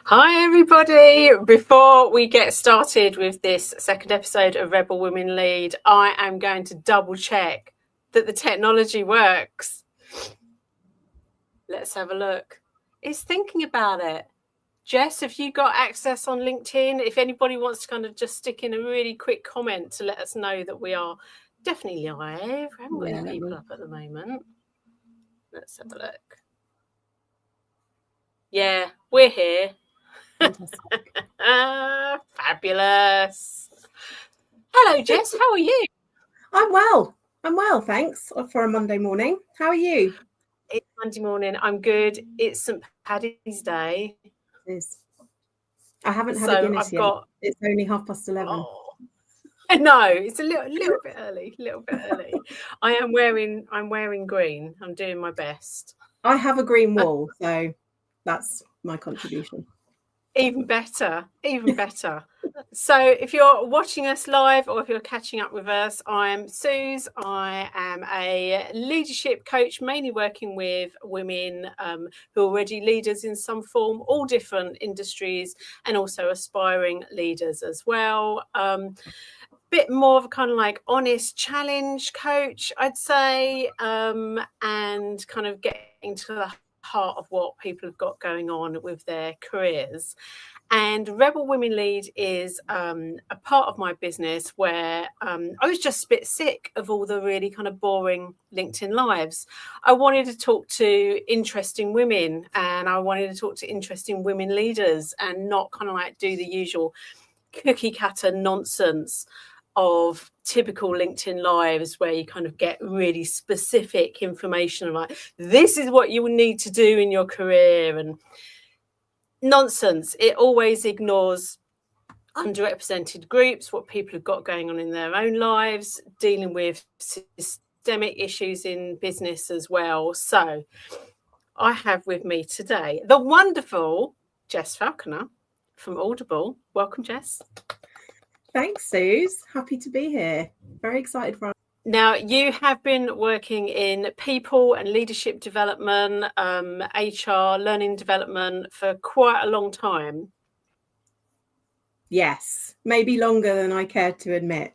Hi everybody. Before we get started with this second episode of Rebel Women Lead, I am going to double check that the technology works. Let's have a look. It's thinking about it. Jess, have you got access on LinkedIn? If anybody wants to kind of just stick in a really quick comment to let us know that we are definitely live. I haven't got any people up at the moment. Let's have a look. Yeah, we're here. Fabulous. Hello, Jess. How are you? I'm well, thanks, for a Monday morning. How are you? It's Monday morning. I'm good. It's St. Paddy's Day. It is. I haven't had a Guinness yet. It's only 11:30. Oh, I know it's a little bit early. I'm wearing green. I'm doing my best. I have a green wall, so that's my contribution. Even better. So if you're watching us live or if you're catching up with us, I'm Suze. I am a leadership coach, mainly working with women who are already leaders in some form, all different industries, and also aspiring leaders as well. Bit more of a kind of like honest challenge coach, I'd say, and kind of getting to the heart of what people have got going on with their careers. And Rebel Women Lead is a part of my business where I was just a bit sick of all the really kind of boring LinkedIn lives. I wanted to talk to interesting women, and I wanted to talk to interesting women leaders, and not kind of like do the usual cookie cutter nonsense of typical LinkedIn lives where you kind of get really specific information like this is what you will need to do in your career, and nonsense. It always ignores underrepresented groups, what people have got going on in their own lives, dealing with systemic issues in business as well. So I have with me today the wonderful Jess Falconer from Audible. Welcome, Jess. Thanks, Suze. Happy to be here. Very excited for. Now, you have been working in people and leadership development, HR, learning development for quite a long time. Yes, maybe longer than I care to admit.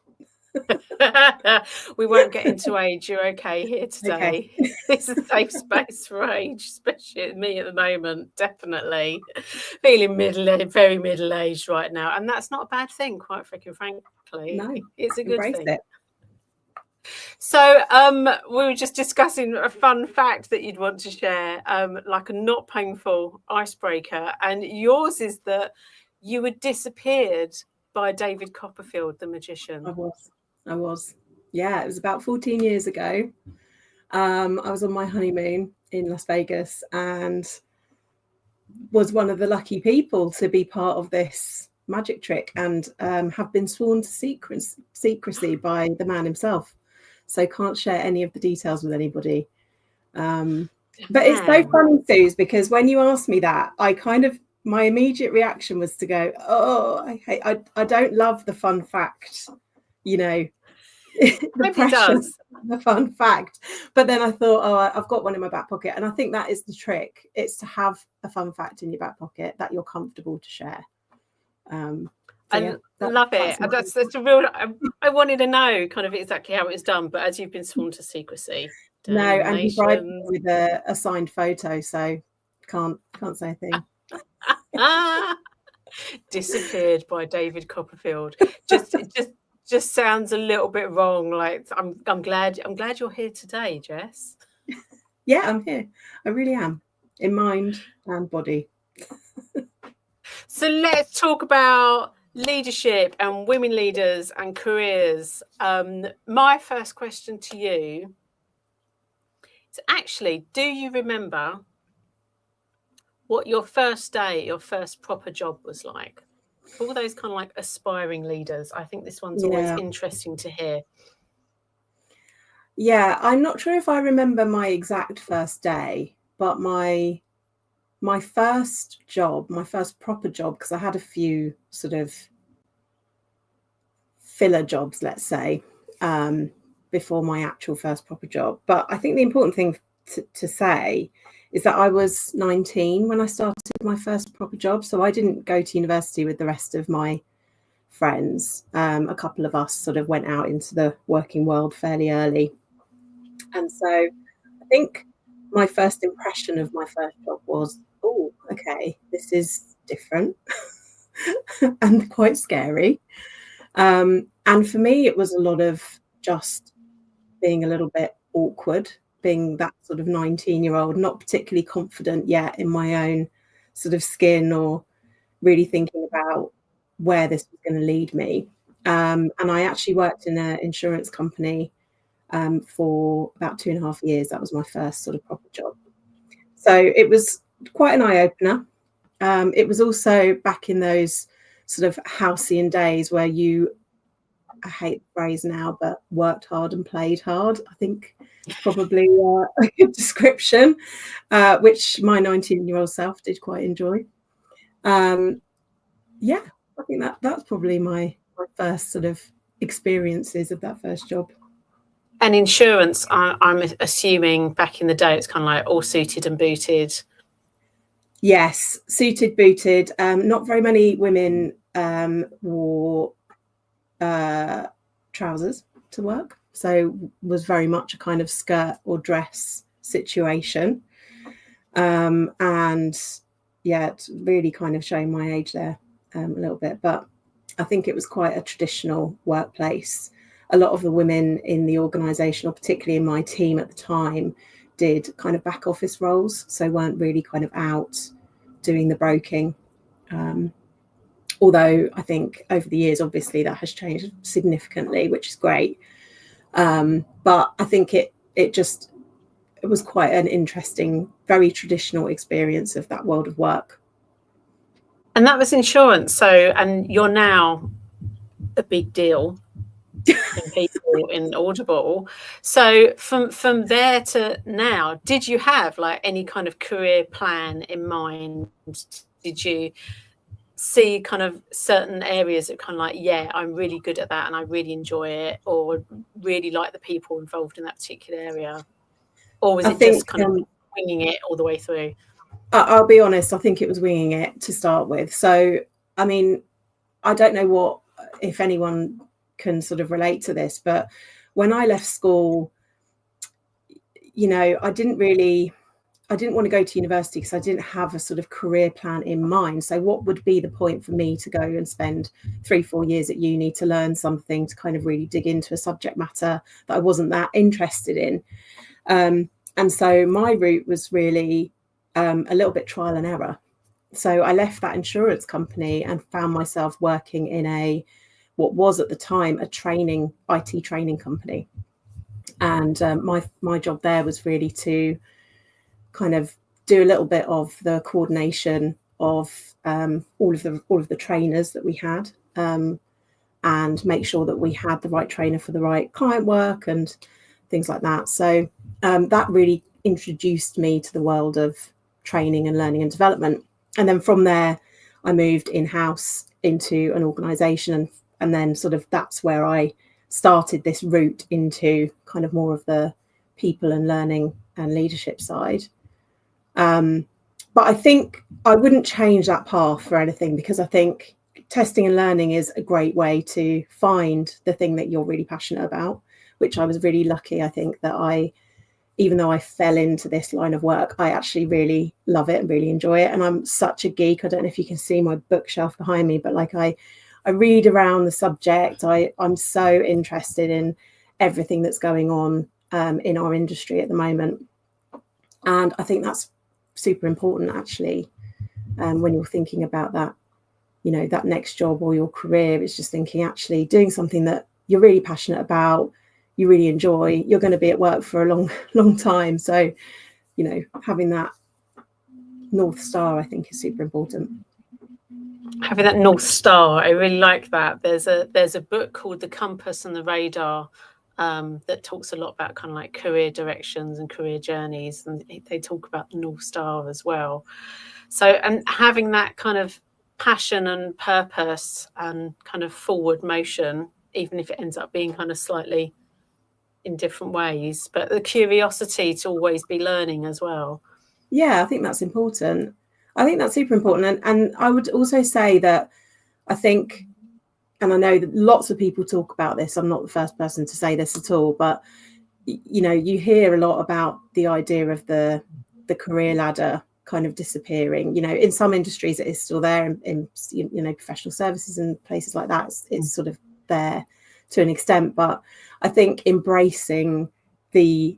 We won't get into age. You're okay here today. Okay. It's a safe space for age, especially me at the moment. Definitely feeling very middle-aged right now, and that's not a bad thing, quite freaking frankly. No, it's a good thing. It. So we were just discussing a fun fact that you'd want to share, like a not painful icebreaker, and yours is that you were disappeared by David Copperfield, the magician. I was. Yeah, it was about 14 years ago. I was on my honeymoon in Las Vegas and was one of the lucky people to be part of this magic trick, and have been sworn to secrecy by the man himself. So can't share any of the details with anybody. But it's so funny, Suze, because when you asked me that, my immediate reaction was to go, oh, I don't love the fun fact, the pressure, the fun fact. But then I thought, I've got one in my back pocket. And I think that is the trick. It's to have a fun fact in your back pocket that you're comfortable to share. I love it. That's a real. I wanted to know kind of exactly how it was done, but as you've been sworn to secrecy. No, and he bribed me with a signed photo, so can't say a thing. Disappeared by David Copperfield. Just sounds a little bit wrong. Like I'm glad you're here today, Jess. Yeah, I'm here. I really am, in mind and body. So let's talk about leadership and women leaders and careers. My first question to you is actually, do you remember what your first day, your first proper job was like? For all those kind of like aspiring leaders, I think this one's always interesting to hear. Yeah, I'm not sure if I remember my exact first day, but my first job, my first proper job, because I had a few sort of filler jobs, let's say, before my actual first proper job. But I think the important thing to say is that I was 19 when I started my first proper job. So I didn't go to university with the rest of my friends. A couple of us sort of went out into the working world fairly early. And so I think my first impression of my first job was, oh, okay, this is different and quite scary. And for me, it was a lot of just being a little bit awkward, being that sort of 19-year-old, not particularly confident yet in my own sort of skin or really thinking about where this was going to lead me. And I actually worked in an insurance company for about 2.5 years. That was my first sort of proper job. So it was quite an eye-opener. It was also back in those sort of halcyon days where I hate the phrase now, but worked hard and played hard, I think is probably a good description, which my 19-year-old self did quite enjoy. Yeah, I think that's probably my first sort of experiences of that first job. And insurance, I'm assuming back in the day, it's kind of like all suited and booted. Yes, suited, booted. Not very many women wore trousers to work, so was very much a kind of skirt or dress situation. And yeah, it's really kind of showing my age there a little bit, but I think it was quite a traditional workplace. A lot of the women in the organisation, or particularly in my team at the time, did kind of back office roles, so weren't really kind of out doing the broking. Although I think over the years, obviously, that has changed significantly, which is great. But I think it was quite an interesting, very traditional experience of that world of work. And that was insurance. So, and you're now a big deal in people in Audible. So from there to now, did you have like any kind of career plan in mind? Did you see kind of certain areas that kind of like, yeah, I'm really good at that and I really enjoy it, or really like the people involved in that particular area? Or was it just kind of winging it all the way through? I'll be honest, I think it was winging it to start with. So, I mean, I don't know if anyone can sort of relate to this, but when I left school, you know, I didn't want to go to university because I didn't have a sort of career plan in mind. So what would be the point for me to go and spend 3-4 years at uni to learn something, to kind of really dig into a subject matter that I wasn't that interested in? And so my route was really a little bit trial and error. So I left that insurance company and found myself working in what was at the time a IT training company. And my job there was really to kind of do a little bit of the coordination of all of the trainers that we had, and make sure that we had the right trainer for the right client work and things like that. So that really introduced me to the world of training and learning and development. And then from there, I moved in-house into an organisation, and then sort of that's where I started this route into kind of more of the people and learning and leadership side. But I think I wouldn't change that path for anything, because I think testing and learning is a great way to find the thing that you're really passionate about, which I was really lucky, I think, that even though I fell into this line of work, I actually really love it and really enjoy it. And I'm such a geek. I don't know if you can see my bookshelf behind me, but like I read around the subject. I'm so interested in everything that's going on in our industry at the moment. And I think that's super important, actually, when you're thinking about that, you know, that next job or your career. It's just thinking, actually doing something that you're really passionate about, you really enjoy, you're going to be at work for a long time. So, you know, having that North Star, I think, is super important. Having that North Star, I really like that. There's a book called The Compass and the Radar that talks a lot about kind of like career directions and career journeys, and they talk about the North Star as well. So, and having that kind of passion and purpose and kind of forward motion, even if it ends up being kind of slightly in different ways, but the curiosity to always be learning as well. Yeah, I think that's important. I think that's super important. And I would also say that I think, and I know that lots of people talk about this, I'm not the first person to say this at all, but you know, you hear a lot about the idea of the career ladder kind of disappearing. You know, in some industries it is still there, in you know, professional services and places like that, it's sort of there to an extent. But I think embracing the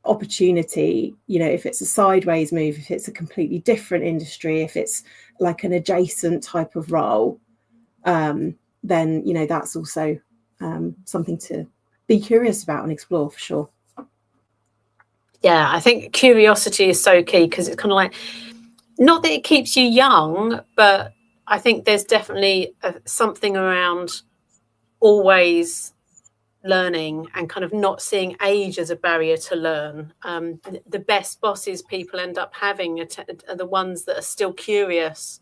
opportunity, you know, if it's a sideways move, if it's a completely different industry, if it's like an adjacent type of role, then, you know, that's also something to be curious about and explore for sure. Yeah, I think curiosity is so key, because it's kind of like, not that it keeps you young, but I think there's definitely something around always learning and kind of not seeing age as a barrier to learn. The best bosses people end up having are the ones that are still curious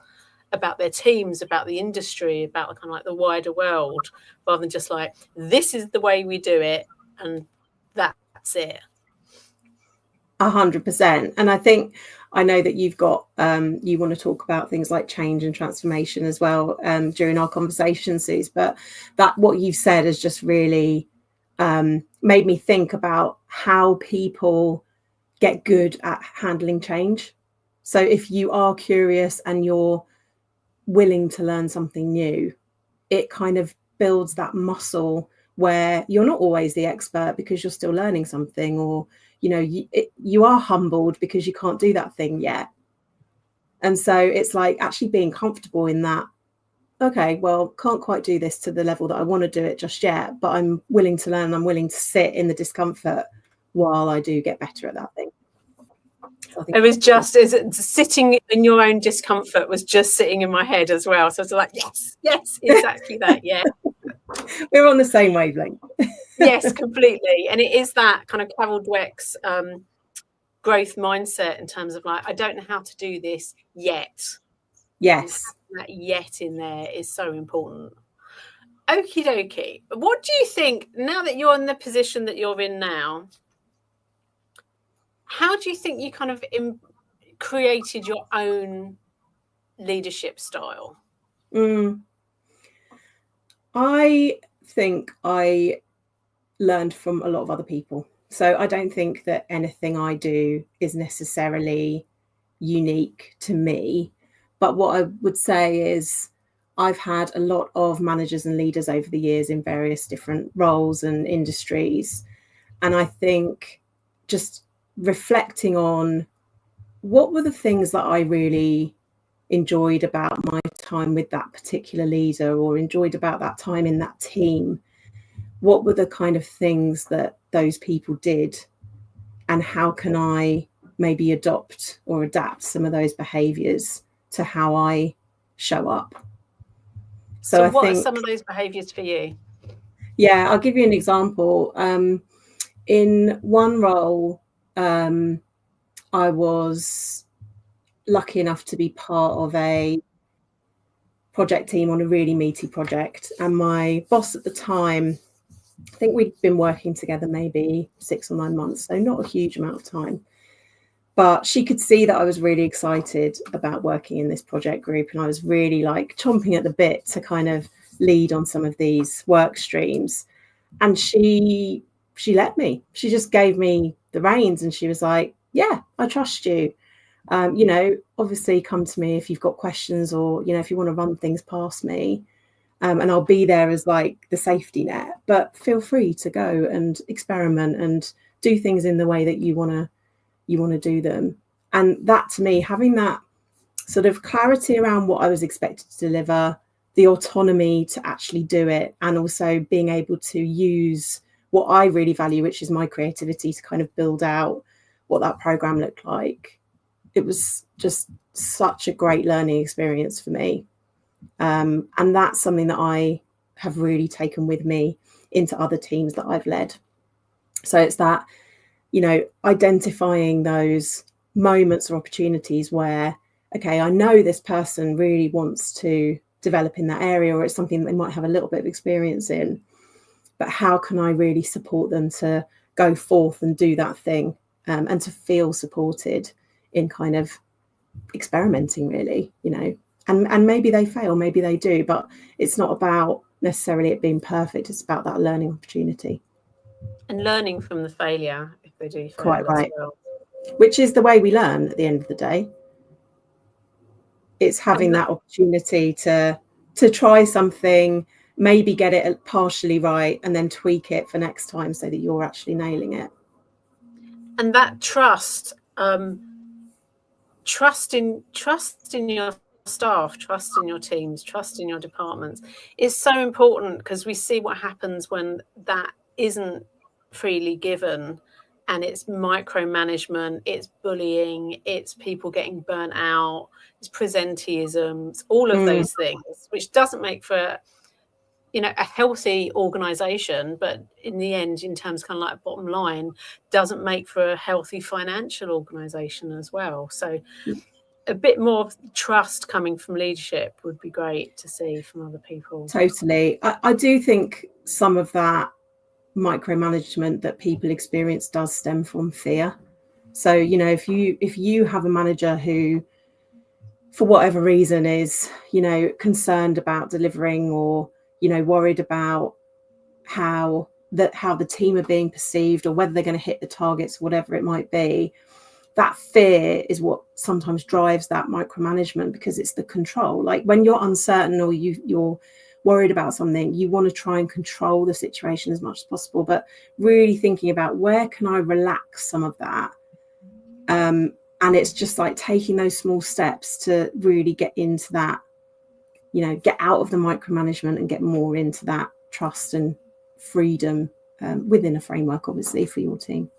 about their teams, about the industry, about kind of like the wider world, rather than just like, this is the way we do it and that's it. 100%. And I think, I know that you've got you want to talk about things like change and transformation as well during our conversation, Suze, but that what you've said has just really made me think about how people get good at handling change. So if you are curious and you're willing to learn something new, it kind of builds that muscle where you're not always the expert because you're still learning something, or you know, you are humbled because you can't do that thing yet. And so it's like actually being comfortable in that, okay, well, can't quite do this to the level that I want to do it just yet, but I'm willing to learn, I'm willing to sit in the discomfort while I do get better at that thing. So I think it was just, is it sitting in your own discomfort was just sitting in my head as well. So it's like, yes, exactly that. Yeah. We're on the same wavelength. Yes, completely. And it is that kind of Carol Dweck's growth mindset, in terms of like, I don't know how to do this yet. Yes. That yet in there is so important. Okie dokie. What do you think, now that you're in the position that you're in now, how do you think you kind of created your own leadership style? I think I learned from a lot of other people. So I don't think that anything I do is necessarily unique to me. But what I would say is I've had a lot of managers and leaders over the years in various different roles and industries. And I think just reflecting on what were the things that I really enjoyed about my time with that particular leader, or enjoyed about that time in that team. What were the kind of things that those people did, and how can I maybe adopt or adapt some of those behaviors to how I show up? So what are some of those behaviors for you? Yeah, I'll give you an example. In one role, I was lucky enough to be part of a project team on a really meaty project, and my boss at the time, I think we'd been working together maybe 6 or 9 months, so not a huge amount of time, but she could see that I was really excited about working in this project group, and I was really like chomping at the bit to kind of lead on some of these work streams. And she let me, she just gave me the reins, and she was like, yeah, I trust you. You know, obviously come to me if you've got questions, or, you know, if you want to run things past me, and I'll be there as like the safety net, but feel free to go and experiment and do things in the way that you want to do them. And that, to me, having that sort of clarity around what I was expected to deliver, the autonomy to actually do it, and also being able to use what I really value, which is my creativity, to kind of build out what that program looked like. It was just such a great learning experience for me. And that's something that I have really taken with me into other teams that I've led. So it's that, you know, identifying those moments or opportunities where, okay, I know this person really wants to develop in that area, or it's something they might have a little bit of experience in, but how can I really support them to go forth and do that thing, and to feel supported? in kind of experimenting, really, you know, and maybe they fail, maybe they do, but it's not about necessarily it being perfect. It's about that learning opportunity. And learning from the failure if they do fail. Quite right. As well. Which is the way we learn at the end of the day. It's having that opportunity to try something, maybe get it partially right, and then tweak it for next time so that you're actually nailing it. And that trust in your staff, trust in your teams, trust in your departments is so important, because we see what happens when that isn't freely given, and it's micromanagement, it's bullying, it's people getting burnt out, it's presenteeism, all of those things, which doesn't make for, you know, a healthy organization, but in the end, in terms of kind of like bottom line, doesn't make for a healthy financial organization as well. So a bit more trust coming from leadership would be great to see from other people. Totally. I do think some of that micromanagement that people experience does stem from fear. So, you know, if you have a manager who, for whatever reason, is, you know, concerned about delivering, or, you know, worried about how the team are being perceived, or whether they're going to hit the targets, whatever it might be, that fear is what sometimes drives that micromanagement, because it's the control. Like when you're uncertain, or you're worried about something, you want to try and control the situation as much as possible, but really thinking about where can I relax some of that. And it's just like taking those small steps to really get into that, you know, get out of the micromanagement and get more into that trust and freedom within a framework, obviously, for your team.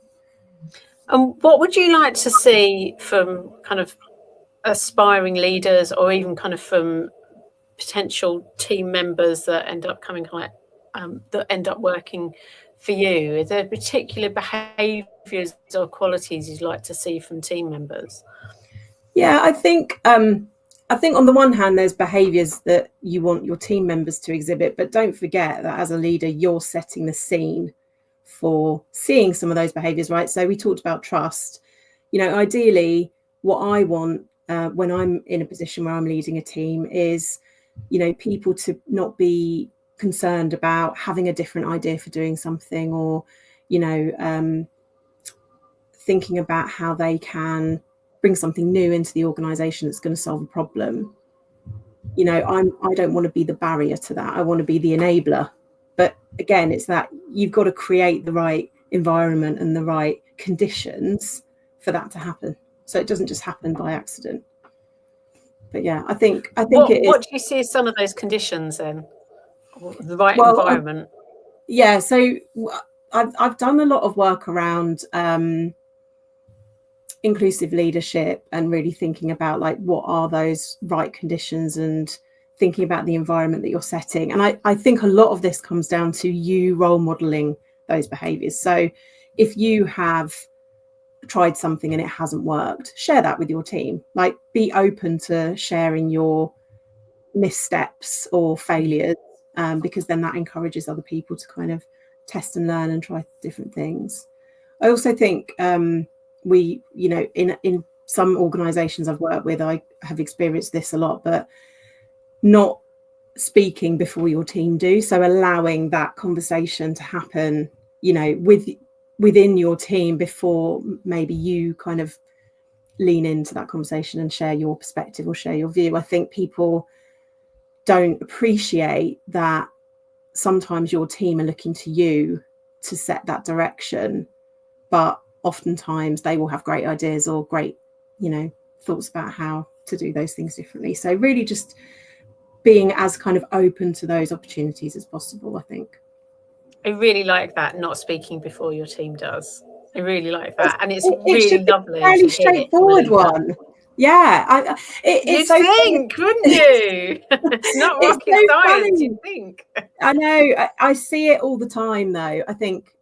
And what would you like to see from kind of aspiring leaders, or even kind of from potential team members that end up coming that end up working for you? Is there particular behaviours or qualities you'd like to see from team members? Yeah, I think on the one hand, there's behaviours that you want your team members to exhibit, but don't forget that as a leader, you're setting the scene for seeing some of those behaviours, right? So we talked about trust. You know, ideally, what I want when I'm in a position where I'm leading a team is, you know, people to not be concerned about having a different idea for doing something, or, you know, thinking about how they can bring something new into the organisation that's going to solve a problem. You know, I don't want to be the barrier to that. I want to be the enabler. But again, it's that you've got to create the right environment and the right conditions for that to happen, so it doesn't just happen by accident. But yeah, I think what do you see as some of those conditions then, or the right environment? Yeah, so I've done a lot of work around inclusive leadership, and really thinking about like what are those right conditions, and thinking about the environment that you're setting. And I think a lot of this comes down to you role modeling those behaviors. So if you have tried something and it hasn't worked, share that with your team. Like, be open to sharing your missteps or failures, because then that encourages other people to kind of test and learn and try different things. I also think we, you know, in some organizations I've worked with, I have experienced this a lot, but not speaking before your team do. So allowing that conversation to happen, you know, within your team before maybe you kind of lean into that conversation and share your perspective or share your view. I think people don't appreciate that sometimes your team are looking to you to set that direction, but oftentimes they will have great ideas or great, you know, thoughts about how to do those things differently. So really just being as kind of open to those opportunities as possible, I think. I really like that, not speaking before your team does. I really like that. And it's really lovely. It's a fairly straightforward one. Yeah. You'd so think, funny. Wouldn't you? It's not rocket science, funny. You'd think. I know. I see it all the time, though. I think,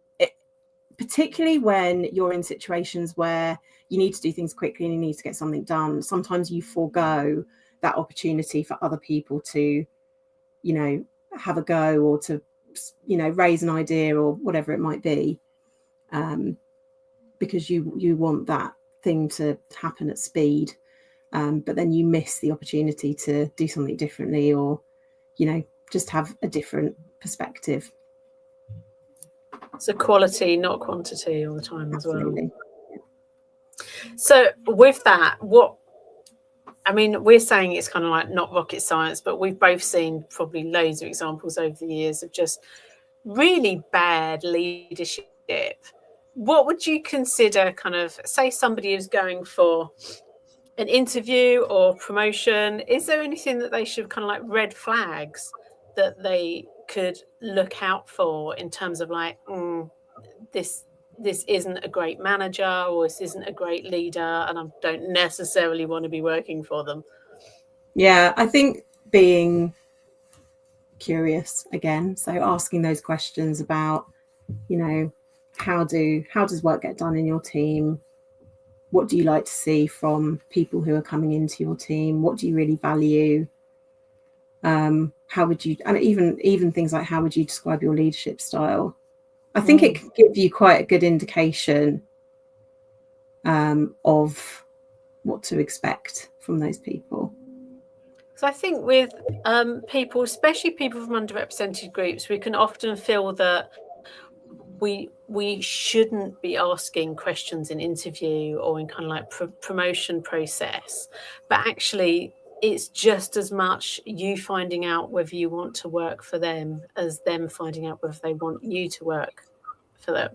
particularly when you're in situations where you need to do things quickly and you need to get something done, sometimes you forego that opportunity for other people to, you know, have a go, or to, you know, raise an idea or whatever it might be, because you want that thing to happen at speed, but then you miss the opportunity to do something differently, or just have a different perspective. So quality, not quantity, all the time. Absolutely. As well. So with that, we're saying it's kind of like not rocket science, but we've both seen probably loads of examples over the years of just really bad leadership. What would you consider kind of, say somebody is going for an interview or promotion, is there anything that they should kind of like red flags that they could look out for in terms of like, this isn't a great manager, or this isn't a great leader, and I don't necessarily want to be working for them? Yeah, I think being curious again, so asking those questions about, how does work get done in your team? What do you like to see from people who are coming into your team? What do you really value? How would you, and even things like, how would you describe your leadership style? I think it can give you quite a good indication of what to expect from those people. So I think with people, especially people from underrepresented groups, we can often feel that we shouldn't be asking questions in interview or in kind of like promotion process, but actually it's just as much you finding out whether you want to work for them as them finding out whether they want you to work for them.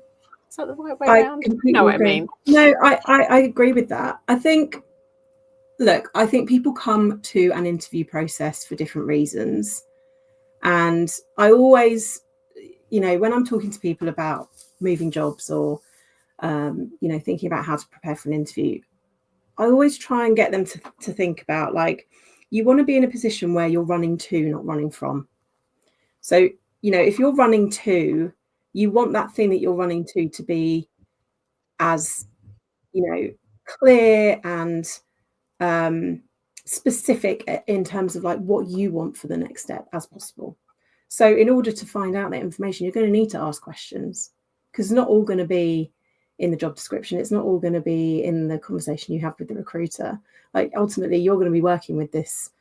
Is that the right way around? You know what agree. I mean? No, I agree with that. I think people come to an interview process for different reasons. And I always, when I'm talking to people about moving jobs or, thinking about how to prepare for an interview, I always try and get them to think about, like, you want to be in a position where you're running to, not running from. So, if you're running to, you want that thing that you're running to be as, clear and specific in terms of like what you want for the next step as possible. So in order to find out that information, you're going to need to ask questions, because it's not all going to be in the job description. It's not all going to be in the conversation you have with the recruiter. Like, ultimately, you're going to be working with this,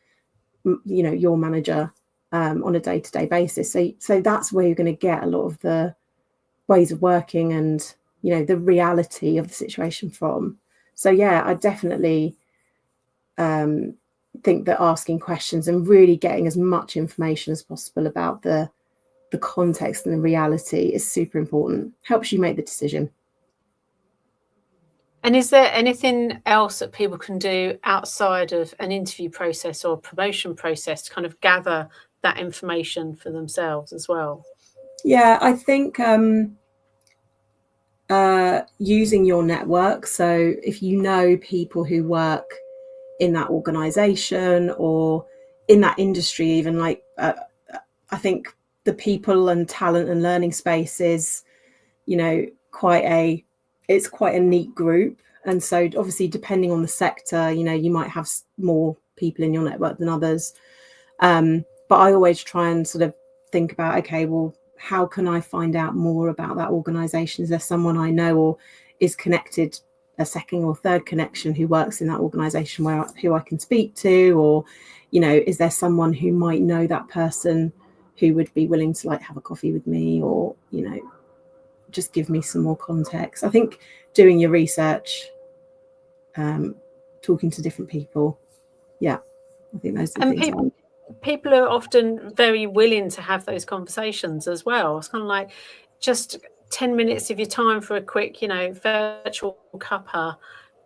your manager on a day-to-day basis. So that's where you're going to get a lot of the ways of working and, the reality of the situation from. So yeah, I definitely think that asking questions and really getting as much information as possible about the context and the reality is super important. Helps you make the decision. And is there anything else that people can do outside of an interview process or promotion process to kind of gather that information for themselves as well? Yeah, I think using your network. So if you know people who work in that organisation or in that industry, even, like, I think the people and talent and learning space is, quite a neat group. And so obviously, depending on the sector, you might have more people in your network than others. But I always try and sort of think about, okay, well, how can I find out more about that organisation? Is there someone I know or is connected, a second or third connection, who works in that organisation who I can speak to? Or, is there someone who might know that person who would be willing to, like, have a coffee with me, or, just give me some more context? I think doing your research, talking to different people. Yeah, I think those are the things. People are often very willing to have those conversations as well. It's kind of like just 10 minutes of your time for a quick, virtual cuppa.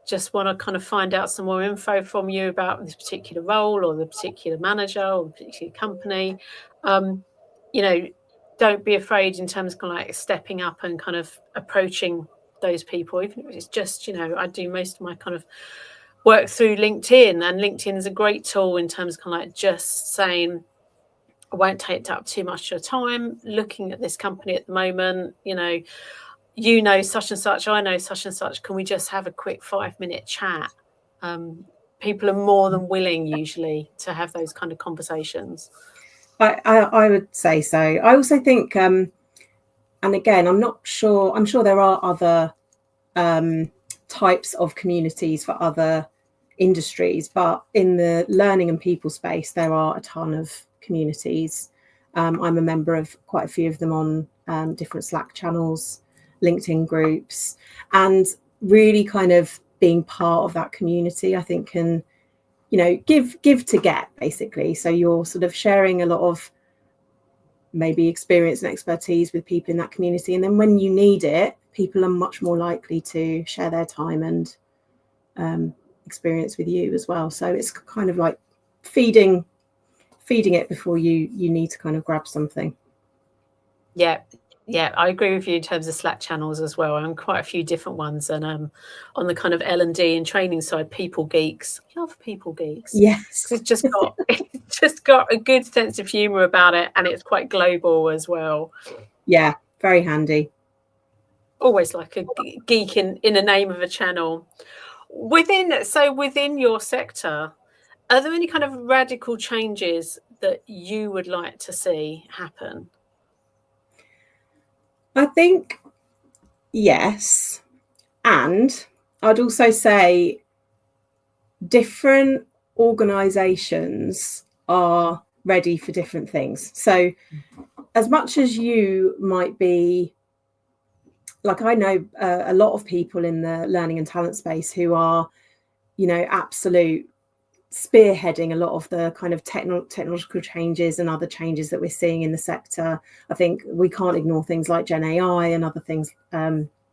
Just want to kind of find out some more info from you about this particular role or the particular manager or the particular company. Don't be afraid in terms of kind of like stepping up and kind of approaching those people, even if it's just, I do most of my kind of work through LinkedIn, and LinkedIn is a great tool in terms of kind of like just saying, I won't take up too much of your time looking at this company at the moment. Such and such, I know such and such. Can we just have a quick 5-minute chat? People are more than willing usually to have those kind of conversations. I would say so. I also think, and again, I'm not sure, I'm sure there are other types of communities for other industries, but in the learning and people space, there are a ton of communities. I'm a member of quite a few of them on different Slack channels, LinkedIn groups, and really kind of being part of that community, I think can, you know, give to get, basically. So you're sort of sharing a lot of maybe experience and expertise with people in that community, and then when you need it, people are much more likely to share their time and experience with you as well. So it's kind of like feeding it before you need to kind of grab something. Yeah, I agree with you in terms of Slack channels as well. I'm quite a few different ones, and on the kind of L&D and training side, People Geeks. I love People Geeks. Yes, it's just got a good sense of humour about it, and it's quite global as well. Yeah, very handy. Always like a geek in the name of a channel. Within your sector, are there any kind of radical changes that you would like to see happen? I think yes. And I'd also say different organisations are ready for different things. So as much as you might be, like, I know a lot of people in the learning and talent space who are, you know, absolute spearheading a lot of the kind of technological changes and other changes that we're seeing in the sector. I think we can't ignore things like Gen AI and other things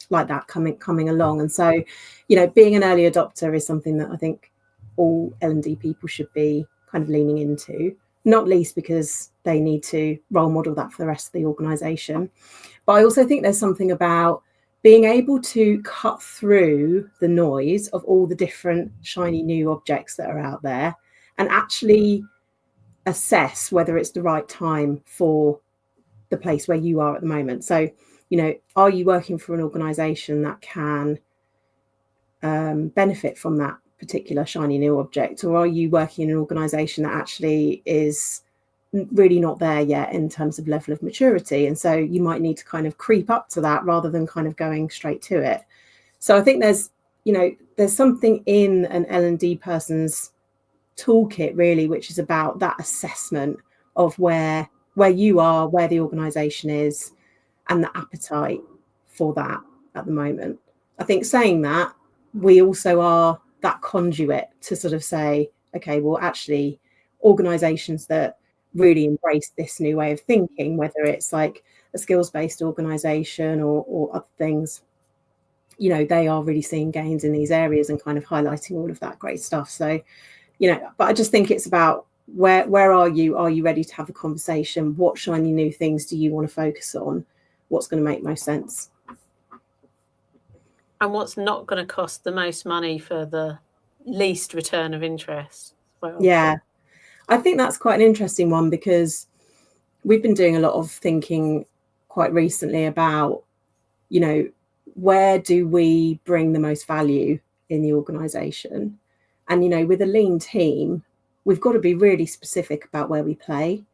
like that coming along. And so, you know, being an early adopter is something that I think all L&D people should be kind of leaning into, not least because they need to role model that for the rest of the organisation. But I also think there's something about being able to cut through the noise of all the different shiny new objects that are out there and actually assess whether it's the right time for the place where you are at the moment. So, you know, are you working for an organisation that can benefit from that particular shiny new object, or are you working in an organisation that actually is really not there yet in terms of level of maturity? And so you might need to kind of creep up to that rather than kind of going straight to it. So I think there's, you know, there's something in an L&D person's toolkit really, which is about that assessment of where you are, where the organisation is, and the appetite for that at the moment. I think saying that, we also are that conduit to sort of say, okay, well, actually, organisations that really embrace this new way of thinking, whether it's like a skills-based organisation or other things, you know, they are really seeing gains in these areas and kind of highlighting all of that great stuff. So, you know, but I just think it's about where are you? Are you ready to have a conversation? What shiny new things do you want to focus on? What's going to make most sense? And what's not going to cost the most money for the least return of interest? Well, yeah, I think that's quite an interesting one, because we've been doing a lot of thinking quite recently about, you know, where do we bring the most value in the organisation? And, you know, with a lean team, we've got to be really specific about where we play,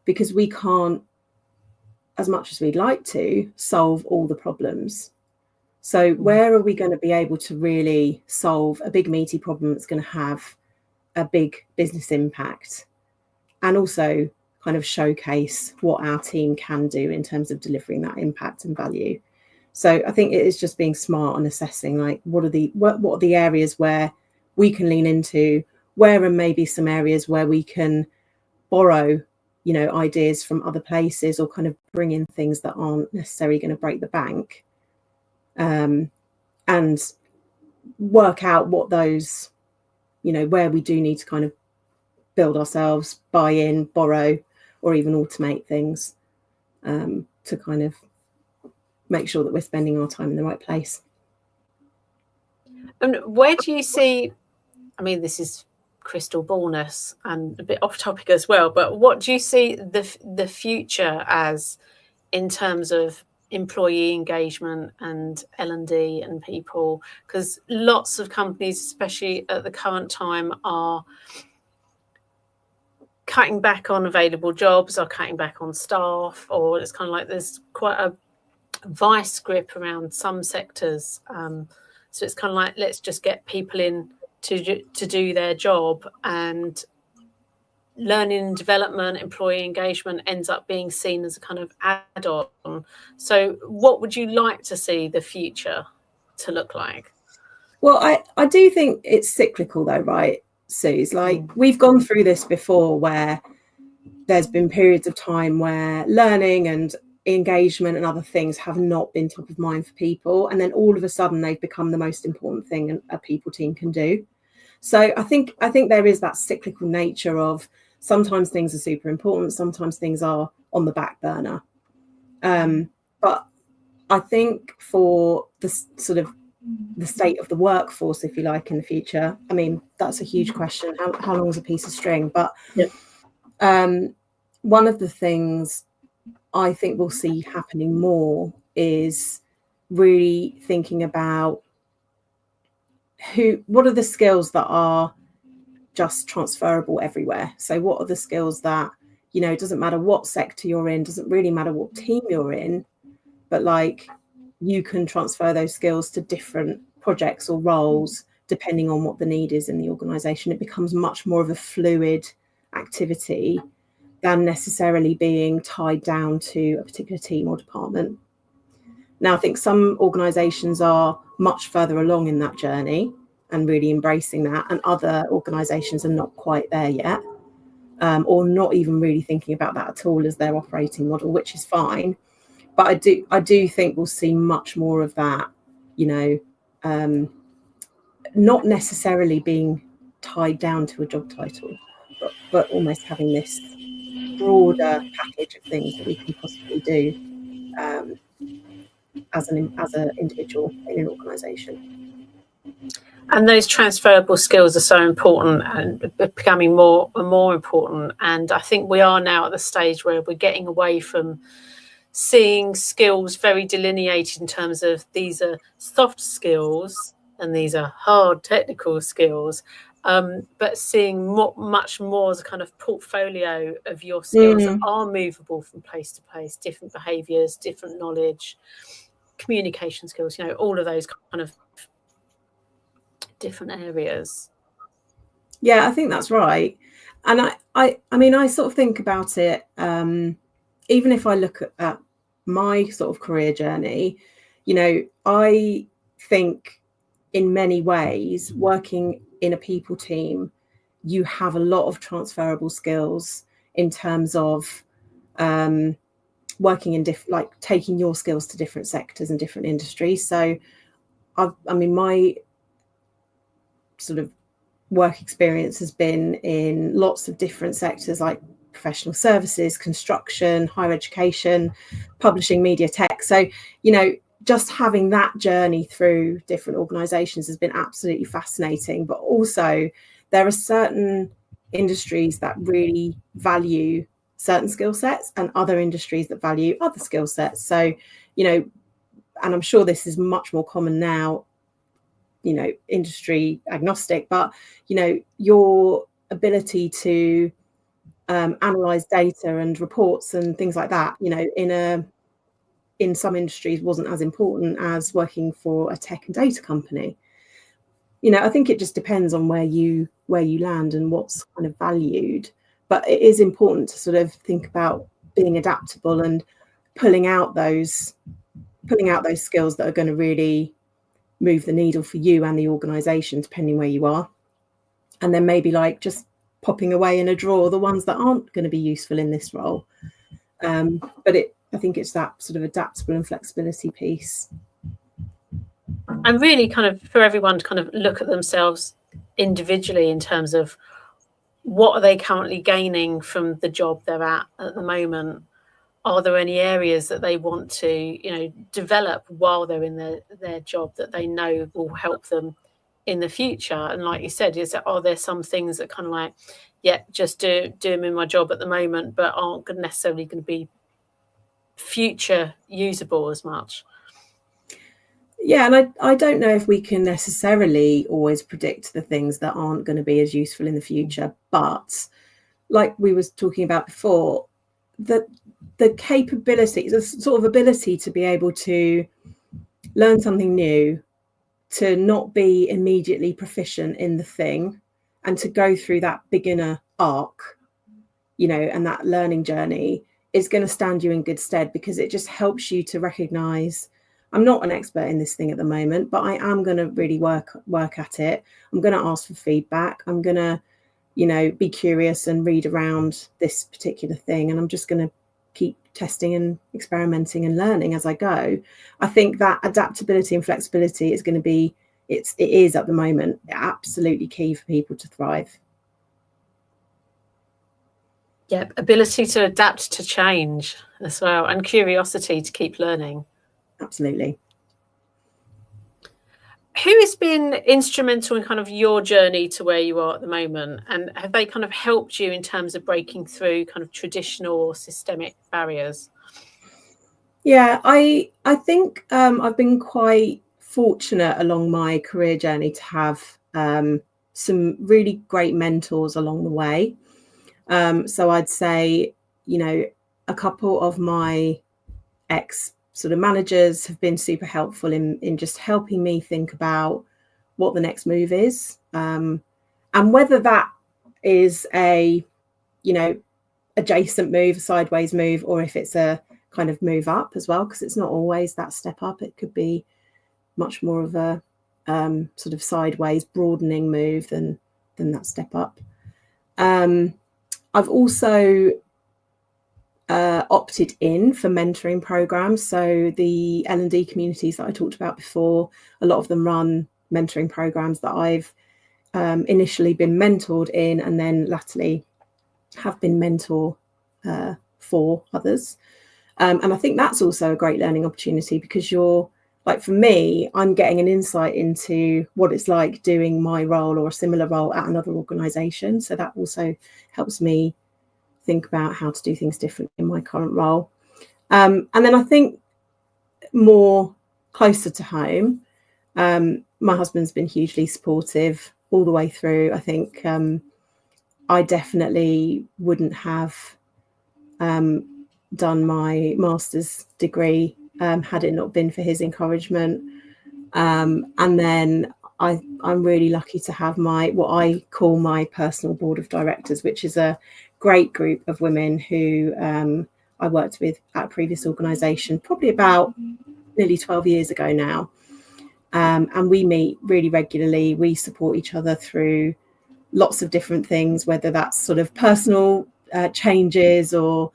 because we can't, as much as we'd like to, solve all the problems. So where are we going to be able to really solve a big meaty problem that's going to have a big business impact, and also kind of showcase what our team can do in terms of delivering that impact and value? So I think it is just being smart and assessing, like, what are the areas where we can lean into, where are maybe some areas where we can borrow, you know, ideas from other places, or kind of bring in things that aren't necessarily going to break the bank, and work out what those, you know, where we do need to kind of build ourselves, buy in, borrow, or even automate things, to kind of make sure that we're spending our time in the right place. And where do you see, I mean, this is crystal ballness and a bit off topic as well, but what do you see the future as in terms of employee engagement and L&D and people? Because lots of companies, especially at the current time, are cutting back on available jobs, or cutting back on staff, or it's kind of like there's quite a vice grip around some sectors. So it's kind of like, let's just get people in to do their job, and learning and development, employee engagement ends up being seen as a kind of add-on. So what would you like to see the future to look like? Well, I do think it's cyclical though, right, Suze? Like, we've gone through this before, where there's been periods of time where learning and engagement and other things have not been top of mind for people, and then all of a sudden they've become the most important thing a people team can do. So I think there is that cyclical nature of, sometimes things are super important, sometimes things are on the back burner. But I think for the sort of the state of the workforce, if you like, in the future, I mean, that's a huge question. How long is a piece of string? But one of the things I think we'll see happening more is really thinking about what are the skills that are just transferable everywhere. So what are the skills that, you know, it doesn't matter what sector you're in, doesn't really matter what team you're in, but like, you can transfer those skills to different projects or roles depending on what the need is in the organisation. It becomes much more of a fluid activity than necessarily being tied down to a particular team or department. Now, I think some organisations are much further along in that journey and really embracing that, and other organisations are not quite there yet, or not even really thinking about that at all as their operating model, which is fine. But I do think we'll see much more of that, you know, not necessarily being tied down to a job title, but almost having this broader package of things that we can possibly do as an individual in an organisation. And those transferable skills are so important and becoming more and more important. And I think we are now at the stage where we're getting away from seeing skills very delineated in terms of, these are soft skills and these are hard technical skills, but seeing much more as a kind of portfolio of your skills that are movable from place to place, different behaviours, different knowledge, communication skills, you know, all of those kind of different areas. Yeah, I think that's right. And I mean, I sort of think about it, even if I look at my sort of career journey, you know, I think in many ways, working in a people team, you have a lot of transferable skills in terms of working in like taking your skills to different sectors and different industries. So I mean, my sort of work experience has been in lots of different sectors, like professional services, construction, higher education, publishing, media, tech. So, you know, just having that journey through different organizations has been absolutely fascinating. But also, there are certain industries that really value certain skill sets and other industries that value other skill sets. So, you know, and I'm sure this is much more common now, you know, industry agnostic, but, you know, your ability to analyze data and reports and things like that, you know, in some industries wasn't as important as working for a tech and data company. You know, I think it just depends on where you land and what's kind of valued. But it is important to sort of think about being adaptable and pulling out those skills that are going to really move the needle for you and the organisation, depending where you are. And then maybe like just popping away in a drawer the ones that aren't going to be useful in this role. But I think it's that sort of adaptable and flexibility piece. And really kind of for everyone to kind of look at themselves individually in terms of what are they currently gaining from the job they're at the moment. Are there any areas that they want to, you know, develop while they're in their job that they know will help them in the future? And like you said, are there some things that kind of like, yeah, just do them in my job at the moment, but aren't necessarily going to be future usable as much? Yeah, and I don't know if we can necessarily always predict the things that aren't going to be as useful in the future, but like we was talking about before, the capability, the sort of ability to be able to learn something new, to not be immediately proficient in the thing and to go through that beginner arc, you know, and that learning journey is going to stand you in good stead, because it just helps you to recognize, I'm not an expert in this thing at the moment, but I am going to really work at it. I'm going to ask for feedback. I'm going to, you know, be curious and read around this particular thing. And I'm just going to keep testing and experimenting and learning as I go. I think that adaptability and flexibility is going to be, it is at the moment absolutely key for people to thrive. Yep, ability to adapt to change as well, and curiosity to keep learning. Absolutely. Who has been instrumental in kind of your journey to where you are at the moment, and have they kind of helped you in terms of breaking through kind of traditional or systemic barriers? Yeah, I think I've been quite fortunate along my career journey to have some really great mentors along the way. So I'd say, you know, a couple of my ex sort of managers have been super helpful in just helping me think about what the next move is, and whether that is a, you know, adjacent move, a sideways move, or if it's a kind of move up as well, because it's not always that step up. It could be much more of a sort of sideways broadening move than that step up. I've also opted in for mentoring programs. So the L&D communities that I talked about before, a lot of them run mentoring programs that I've initially been mentored in, and then latterly have been mentor for others. And I think that's also a great learning opportunity, because you're, like, for me, I'm getting an insight into what it's like doing my role or a similar role at another organisation. So that also helps me think about how to do things differently in my current role. And then I think more closer to home, my husband's been hugely supportive all the way through. I think I definitely wouldn't have done my master's degree had it not been for his encouragement. And then I'm really lucky to have what I call my personal board of directors, which is a great group of women who I worked with at a previous organisation, probably about nearly 12 years ago now. And we meet really regularly. We support each other through lots of different things, whether that's sort of personal changes or,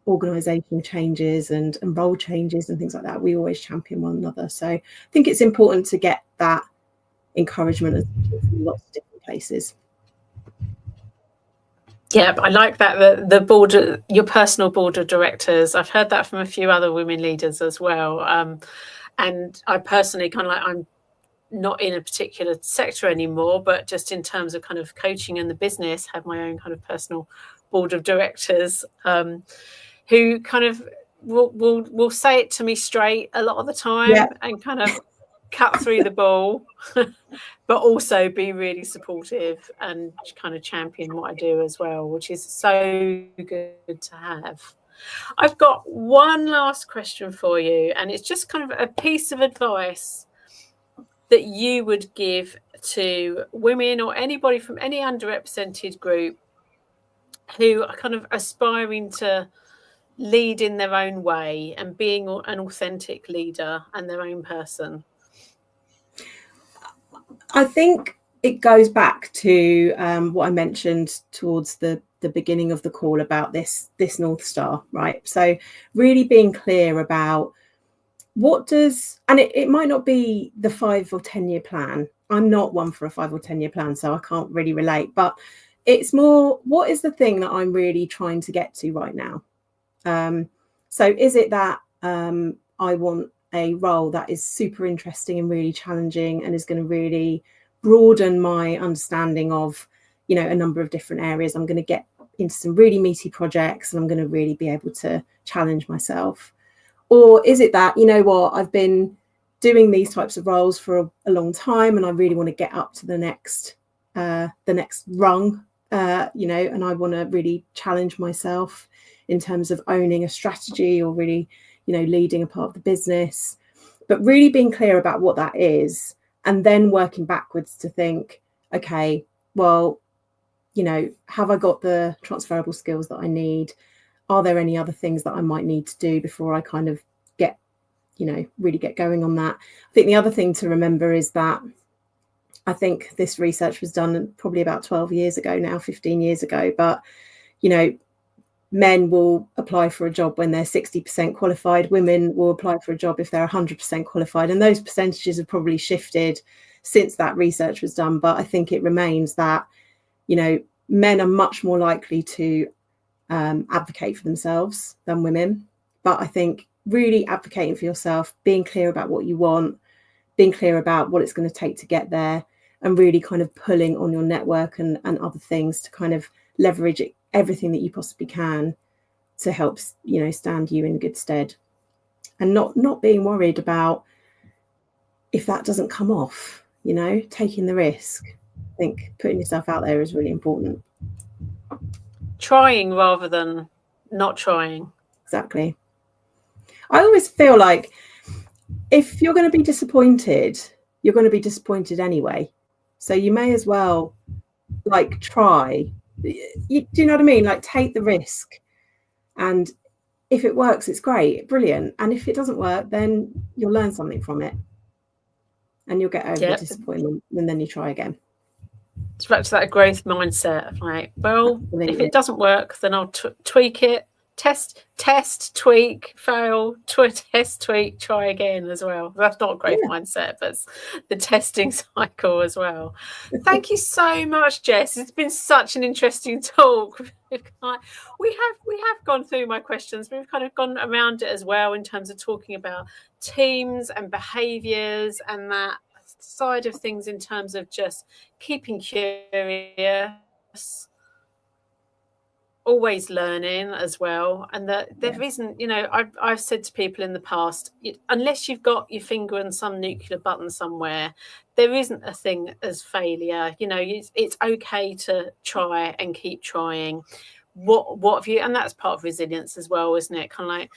organisation changes and role changes and things like that. We always champion one another. So I think it's important to get that encouragement from lots of different places. Yeah, I like that, the board, your personal board of directors. I've heard that from a few other women leaders as well. And I personally kind of like, I'm not in a particular sector anymore, but just in terms of kind of coaching and the business, have my own kind of personal board of directors who kind of will say it to me straight a lot of the time, yeah, and kind of cut through the ball, but also be really supportive and kind of champion what I do as well, which is so good to have. I've got one last question for you, and it's just kind of a piece of advice that you would give to women or anybody from any underrepresented group who are kind of aspiring to lead in their own way and being an authentic leader and their own person. I think it goes back to what I mentioned towards the beginning of the call about this North Star, right? So really being clear about what does, and it might not be the 5 or 10 year plan. I'm not one for a 5 or 10 year plan, so I can't really relate, but it's more, what is the thing that I'm really trying to get to right now? So is it that I want a role that is super interesting and really challenging and is going to really broaden my understanding of, you know, a number of different areas. I'm going to get into some really meaty projects and I'm going to really be able to challenge myself. Or is it that, you know what, I've been doing these types of roles for a long time and I really want to get up to the next rung, you know, and I want to really challenge myself in terms of owning a strategy or really, you know, leading a part of the business. but really being clear about what that is, and then working backwards to think, okay, well, you know, have I got the transferable skills that I need? Are there any other things that I might need to do before I kind of get, you know, really get going on that? I think the other thing to remember is that I think this research was done probably about 12 years ago now, 15 years ago, but, you know, men will apply for a job when they're 60% qualified. Women will apply for a job if they're 100% qualified. And those percentages have probably shifted since that research was done. But I think it remains that, you know, men are much more likely to advocate for themselves than women. But I think really advocating for yourself, being clear about what you want, being clear about what it's going to take to get there, and really kind of pulling on your network and other things to kind of leverage everything that you possibly can to help, you know, stand you in good stead, and not being worried about if that doesn't come off, you know, taking the risk. I think putting yourself out there is really important. Trying rather than not trying. Exactly. I always feel like if you're going to be disappointed, you're going to be disappointed anyway. So you may as well like try. Do you know what I mean? Like take the risk, and if it works, it's great, brilliant. And if it doesn't work, then you'll learn something from it, and you'll get over the disappointment, and then you try again. It's back to that growth mindset. Like, well, absolutely. If it doesn't work, then I'll tweak it. Test, tweak, fail, test, tweak, try again as well. That's not growth mindset, but it's the testing cycle as well. Thank you so much, Jess. It's been such an interesting talk. We have gone through my questions, but we've kind of gone around it as well in terms of talking about teams and behaviours and that side of things in terms of just keeping curious, always learning as well, and that there isn't, you know, I've said to people in the past, unless you've got your finger on some nuclear button somewhere, there isn't a thing as failure. You know, it's okay to try and keep trying. What have you, and that's part of resilience as well, isn't it? Kind of like,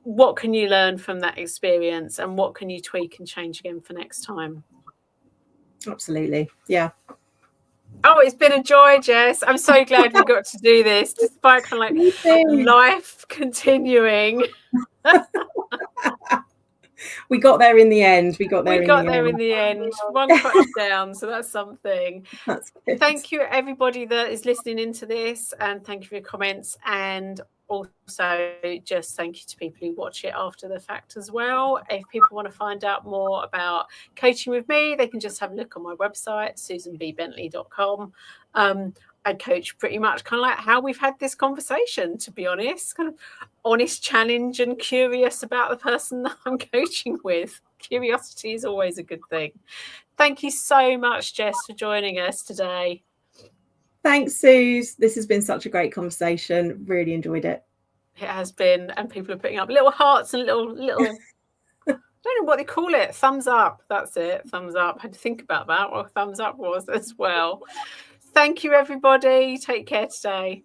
what can you learn from that experience, and what can you tweak and change again for next time? Absolutely. Yeah. Oh, it's been a joy, Jess. I'm so glad we got to do this, despite kind of like life continuing. We got there in the end. We got there in the end. One crutch down, so that's something. That's good. Thank you, everybody that is listening into this, and thank you for your comments. And also, just thank you to people who watch it after the fact as well. If people want to find out more about coaching with me, they can just have a look on my website, susanbbentley.com. I coach pretty much kind of like how we've had this conversation, to be honest, kind of honest challenge and curious about the person that I'm coaching with. Curiosity is always a good thing. Thank you so much, Jess, for joining us today. Thanks, Suze. This has been such a great conversation. Really enjoyed it. It has been, and people are putting up little hearts and little I don't know what they call it. Thumbs up. That's it. Thumbs up. I had to think about that. What thumbs up was as well. Thank you, everybody. Take care today.